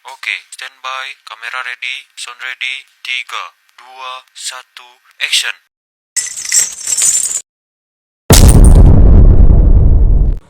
Oke, standby, kamera ready, sound ready, 3, 2, 1, action.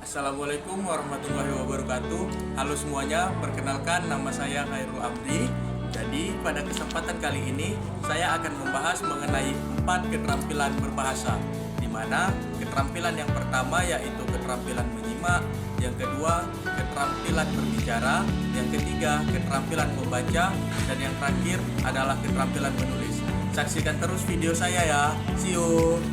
Assalamualaikum warahmatullahi wabarakatuh. Halo semuanya, perkenalkan nama saya Khairul Amri. Jadi pada kesempatan kali ini saya akan membahas mengenai 4 keterampilan berbahasa, di mana keterampilan yang pertama yaitu keterampilan menyimak, yang kedua keterampilan berbicara, yang ketiga keterampilan membaca, dan yang terakhir adalah keterampilan menulis. Saksikan terus video saya ya. See you.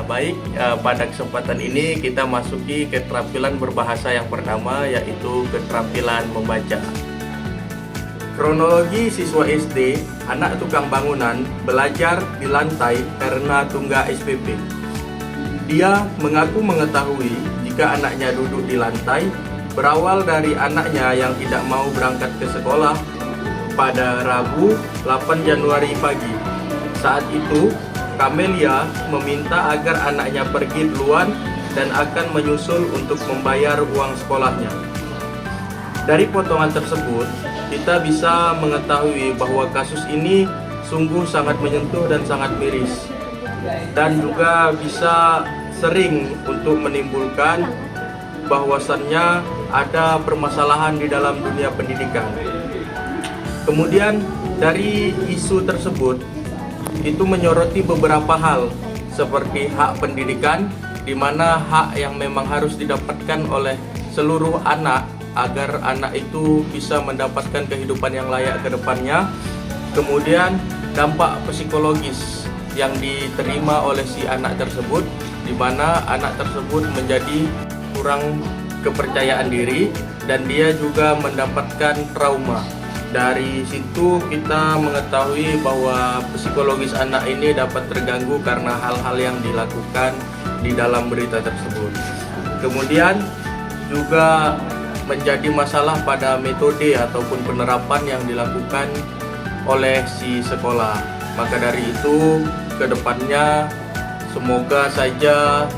Baik, pada kesempatan ini kita masuki keterampilan berbahasa yang pertama yaitu keterampilan membaca. Kronologi siswa SD, anak tukang bangunan, belajar di lantai karena tunggak SPP. Dia mengaku mengetahui jika anaknya duduk di lantai berawal dari anaknya yang tidak mau berangkat ke sekolah pada Rabu 8 Januari pagi. Saat itu, Kamelia meminta agar anaknya pergi duluan dan akan menyusul untuk membayar uang sekolahnya. Dari potongan tersebut, kita bisa mengetahui bahwa kasus ini sungguh sangat menyentuh dan sangat miris, dan juga bisa sering untuk menimbulkan bahwasannya ada permasalahan di dalam dunia pendidikan. Kemudian dari isu tersebut itu menyoroti beberapa hal seperti hak pendidikan, di mana hak yang memang harus didapatkan oleh seluruh anak agar anak itu bisa mendapatkan kehidupan yang layak ke depannya. Kemudian dampak psikologis yang diterima oleh si anak tersebut, di mana anak tersebut menjadi kurang kepercayaan diri dan dia juga mendapatkan trauma. Dari situ kita mengetahui bahwa psikologis anak ini dapat terganggu karena hal-hal yang dilakukan di dalam berita tersebut. Kemudian juga menjadi masalah pada metode ataupun penerapan yang dilakukan oleh si sekolah. Maka dari itu, kedepannya semoga saja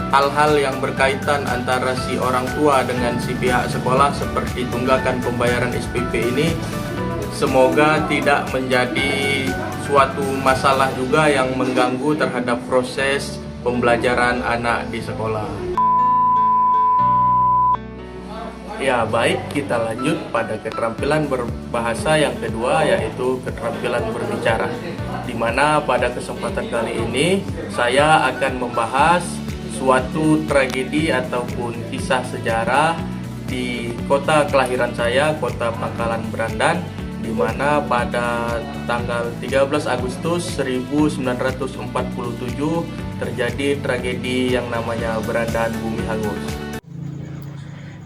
hal-hal yang berkaitan antara si orang tua dengan si pihak sekolah seperti tunggakan pembayaran SPP ini semoga tidak menjadi suatu masalah juga yang mengganggu terhadap proses pembelajaran anak di sekolah. Ya baik, kita lanjut pada keterampilan berbahasa yang kedua yaitu keterampilan berbicara, di mana pada kesempatan kali ini saya akan membahas suatu tragedi ataupun kisah sejarah di kota kelahiran saya, kota Pangkalan Brandan, di mana pada tanggal 13 Agustus 1947 terjadi tragedi yang namanya Brandan Bumi Hangus.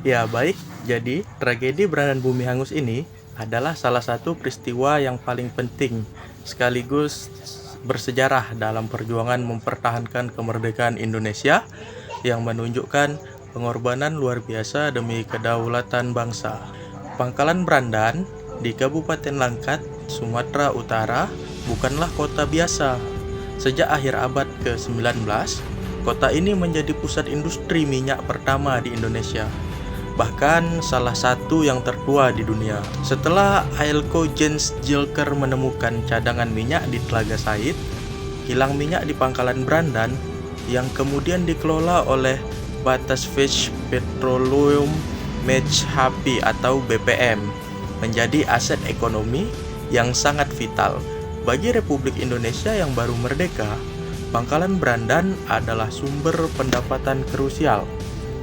Ya baik, jadi tragedi Brandan Bumi Hangus ini adalah salah satu peristiwa yang paling penting sekaligus bersejarah dalam perjuangan mempertahankan kemerdekaan Indonesia yang menunjukkan pengorbanan luar biasa demi kedaulatan bangsa. Pangkalan Brandan di Kabupaten Langkat, Sumatera Utara bukanlah kota biasa. Sejak akhir abad ke-19, kota ini menjadi pusat industri minyak pertama di Indonesia, bahkan salah satu yang tertua di dunia. Setelah Aelco Jens Jilker menemukan cadangan minyak di Telaga Said, kilang minyak di Pangkalan Brandan yang kemudian dikelola oleh Batavus Petroleum Match HP atau BPM menjadi aset ekonomi yang sangat vital bagi Republik Indonesia yang baru merdeka. Pangkalan Brandan adalah sumber pendapatan krusial.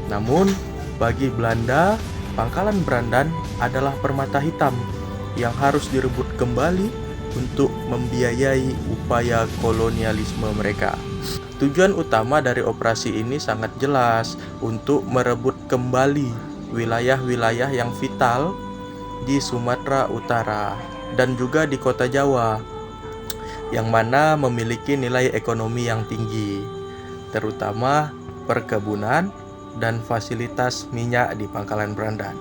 Namun bagi Belanda, Pangkalan Brandan adalah permata hitam yang harus direbut kembali untuk membiayai upaya kolonialisme mereka. Tujuan utama dari operasi ini sangat jelas, untuk merebut kembali wilayah-wilayah yang vital di Sumatera Utara dan juga di kota Jawa, yang mana memiliki nilai ekonomi yang tinggi, terutama perkebunan dan fasilitas minyak di Pangkalan Brandan.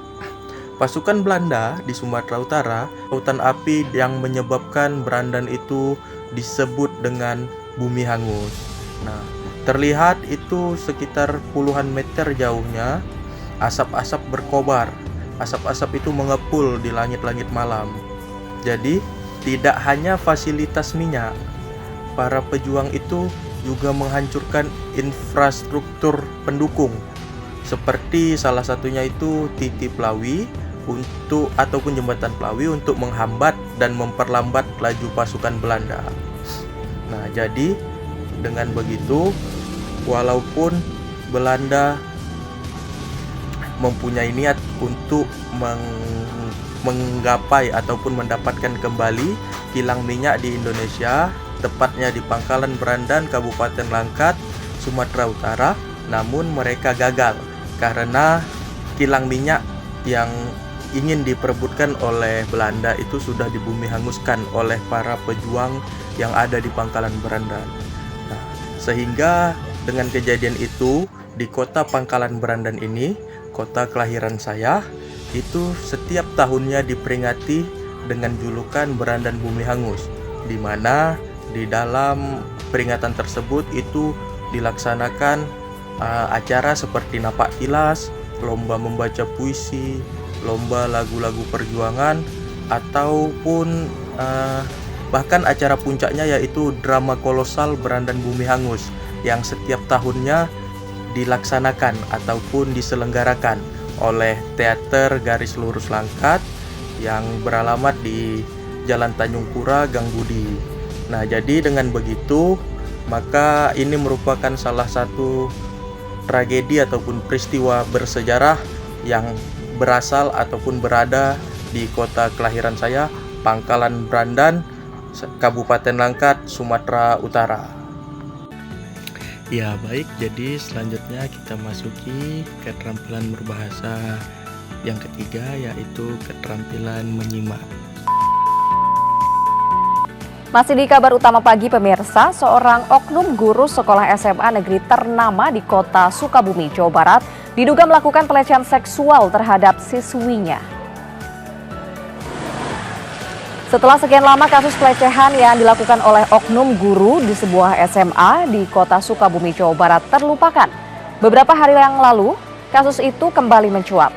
Pasukan Belanda di Sumatera Utara, lautan api yang menyebabkan Brandan itu disebut dengan Bumi Hangus. Nah, terlihat itu sekitar puluhan meter jauhnya, asap-asap berkobar asap-asap itu mengepul di langit-langit malam. Jadi tidak hanya fasilitas minyak, para pejuang itu juga menghancurkan infrastruktur pendukung, seperti salah satunya itu titik Plawi ataupun jembatan Plawi untuk menghambat dan memperlambat laju pasukan Belanda. Nah, jadi dengan begitu, walaupun Belanda mempunyai niat untuk menggapai ataupun mendapatkan kembali kilang minyak di Indonesia, tepatnya di Pangkalan Berandan, Kabupaten Langkat, Sumatera Utara, namun mereka gagal karena kilang minyak yang ingin diperebutkan oleh Belanda itu sudah dibumi hanguskan oleh para pejuang yang ada di Pangkalan Berandan. Nah, sehingga dengan kejadian itu di kota Pangkalan Berandan ini, kota kelahiran saya, itu setiap tahunnya diperingati dengan julukan Berandan Bumi Hangus, di mana di dalam peringatan tersebut itu dilaksanakan acara seperti napak tilas, lomba membaca puisi, lomba lagu-lagu perjuangan, ataupun bahkan acara puncaknya yaitu drama kolosal Berandan Bumi Hangus yang setiap tahunnya dilaksanakan ataupun diselenggarakan oleh Teater Garis Lurus Langkat yang beralamat di Jalan Tanjung Pura, Gang Budi. Nah, jadi dengan begitu, maka ini merupakan salah satu tragedi ataupun peristiwa bersejarah yang berasal ataupun berada di kota kelahiran saya, Pangkalan Berandan, Kabupaten Langkat, Sumatera Utara. Ya baik, jadi selanjutnya kita masuki keterampilan berbahasa yang ketiga, yaitu keterampilan menyimak. Masih di kabar utama pagi pemirsa, seorang oknum guru sekolah SMA negeri ternama di kota Sukabumi, Jawa Barat diduga melakukan pelecehan seksual terhadap siswinya. Setelah sekian lama kasus pelecehan yang dilakukan oleh oknum guru di sebuah SMA di kota Sukabumi, Jawa Barat terlupakan, beberapa hari yang lalu kasus itu kembali mencuat.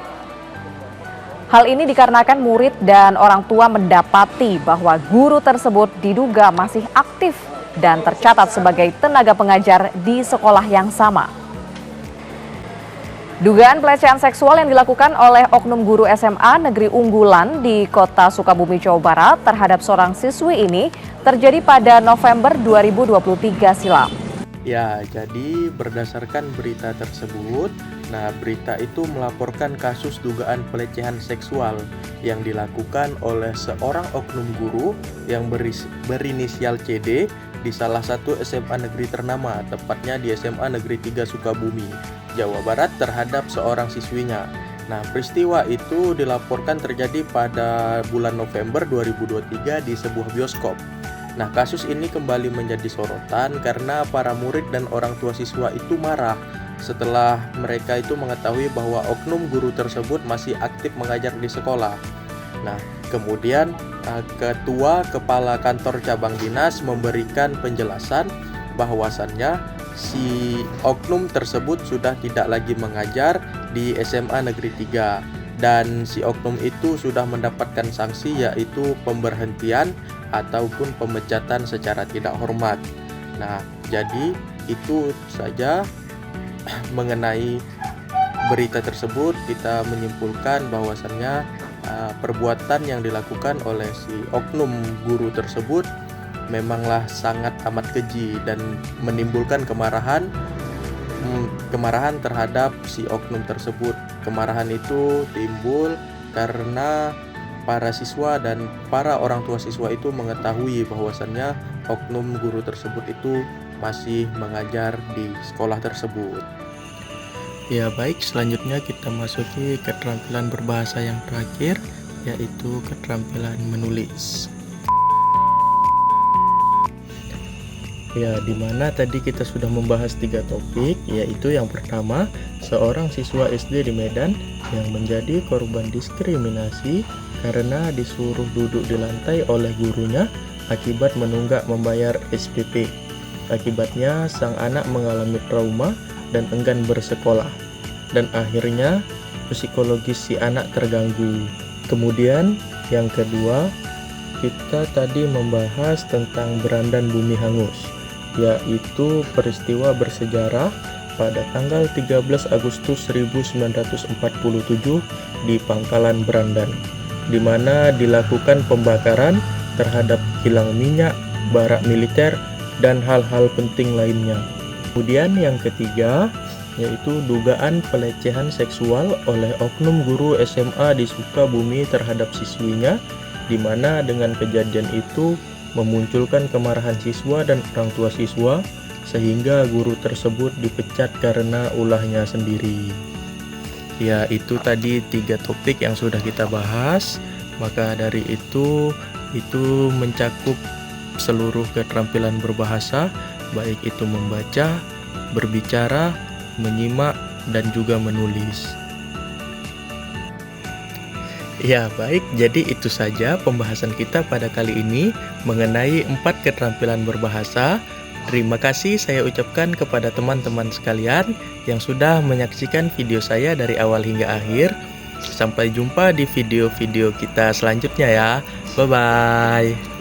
Hal ini dikarenakan murid dan orang tua mendapati bahwa guru tersebut diduga masih aktif dan tercatat sebagai tenaga pengajar di sekolah yang sama. Dugaan pelecehan seksual yang dilakukan oleh oknum guru SMA Negeri Unggulan di kota Sukabumi, Jawa Barat terhadap seorang siswi ini terjadi pada November 2023 silam. Ya, jadi berdasarkan berita tersebut, berita itu melaporkan kasus dugaan pelecehan seksual yang dilakukan oleh seorang oknum guru yang berinisial CD di salah satu SMA negeri ternama, tepatnya di SMA Negeri 3 Sukabumi, Jawa Barat terhadap seorang siswinya. Nah, peristiwa itu dilaporkan terjadi pada bulan November 2023 di sebuah bioskop. Nah, kasus ini kembali menjadi sorotan karena para murid dan orang tua siswa itu marah setelah mereka itu mengetahui bahwa oknum guru tersebut masih aktif mengajar di sekolah. Nah, kemudian Ketua Kepala Kantor Cabang Dinas memberikan penjelasan bahwasannya si oknum tersebut sudah tidak lagi mengajar di SMA Negeri 3 dan si oknum itu sudah mendapatkan sanksi, yaitu pemberhentian ataupun pemecatan secara tidak hormat. Nah, jadi itu saja mengenai berita tersebut. Kita menyimpulkan bahwasannya perbuatan yang dilakukan oleh si oknum guru tersebut memanglah sangat amat keji dan menimbulkan kemarahan terhadap si oknum tersebut. Kemarahan itu timbul karena para siswa dan para orang tua siswa itu mengetahui bahwasannya oknum guru tersebut itu masih mengajar di sekolah tersebut. Ya baik, selanjutnya kita masuki keterampilan berbahasa yang terakhir, yaitu keterampilan menulis. Ya, dimana tadi kita sudah membahas 3 topik, yaitu yang pertama, seorang siswa SD di Medan yang menjadi korban diskriminasi karena disuruh duduk di lantai oleh gurunya akibat menunggak membayar SPP. Akibatnya, sang anak mengalami trauma dan enggan bersekolah. Dan akhirnya, psikologis si anak terganggu. Kemudian yang kedua, kita tadi membahas tentang Berandan Bumi Hangus, yaitu peristiwa bersejarah pada tanggal 13 Agustus 1947 di Pangkalan Berandan, di mana dilakukan pembakaran terhadap kilang minyak, barak militer, dan hal-hal penting lainnya. Kemudian yang ketiga, yaitu dugaan pelecehan seksual oleh oknum guru SMA di Sukabumi terhadap siswinya, di mana dengan kejadian itu memunculkan kemarahan siswa dan orang tua siswa, sehingga guru tersebut dipecat karena ulahnya sendiri. Ya, itu tadi 3 topik yang sudah kita bahas. Maka dari itu mencakup seluruh keterampilan berbahasa, baik itu membaca, berbicara, menyimak, dan juga menulis. Ya baik, jadi itu saja pembahasan kita pada kali ini mengenai 4 keterampilan berbahasa. Terima kasih saya ucapkan kepada teman-teman sekalian yang sudah menyaksikan video saya dari awal hingga akhir. Sampai jumpa di video-video kita selanjutnya ya. Bye-bye.